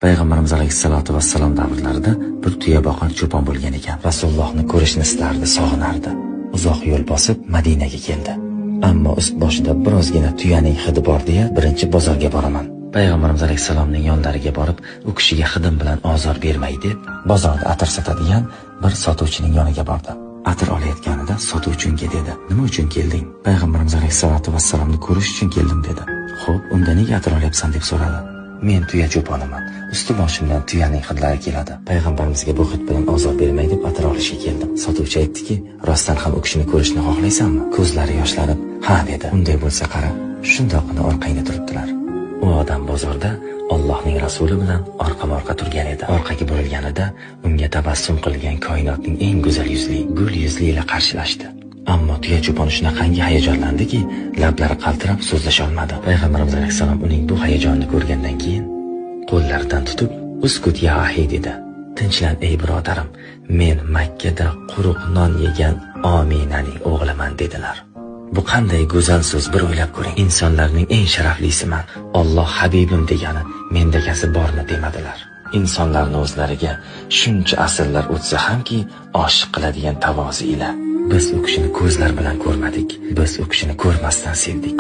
Payg'ambarimiz alayhissalatu vassalom davrlarida bir tuya boqar cho'pon bo'lgan ekan. Rasulullohni ko'rishni istardi, sog'inardi. Uzoq yo'l bosib Madinaga keldi. Ammo ust boshida birozgina tuyaning hidi bor deya birinchi bozorga boraman. Payg'ambarimiz alayhissalomning yonlariga borib, u kishiga hidim bilan ozor bermay deb, bozorda atir sotadigan bir sotuvchining yoniga bordi. Atir olayotganida sotuvchi unga dedi: "Nima uchun kelding?" Payg'ambarimiz alayhissalatu vassalomni ko'rish uchun keldim dedi. "Xo'p, unda nega atir olyapsan?" deb so'radi. "Men tuya cho'poniman. Usti boshimdan tuyaning hidlari keladi. Payg'ambarimizga bu hid bilan ozor bermay deb atir olishga keldim." Sotuvchi aytdiki: "Rostdan ham u kishini ko'rishni xohlaysanmi?" Ko'zlari yoshlanib, "Ha" dedi. "Unday bo'lsa qara, shundoqqina orqangda turibdilar." U odam bozorda Allohning rasuli bilan orqama-orqa turgan edi. Orqaga burilganida unga tabassum qilgan koinotning eng go'zal yuzli, gul yuzli ila qarshilashdi. Ammo tuya cho'poni shunaqangi hayajonlandiki, lablari qaltirab so'zlasha olmadi. Payg'ambarimiz alayhissalom uning bu hayajonini ko'rgandan keyin qo'llaridan tutib, "Uskut ya ahi" dedi. "Tinchlan ey birodarim, men Makkada quruq non yegan Ominaning o'g'liman" dedilar. Bu qanday go'zal so'z, bir o'ylab ko'ring. Insonlarning eng sharaflisiman, Alloh habibim degani mendagasi bormi demadilar. Insonlarning o'zlariga shuncha asrlar o'tsa hamki oshiq qiladigan tavozi ila biz u kishini ko'zlar bilan ko'rmadik, biz u kishini ko'rmasdan sevdik.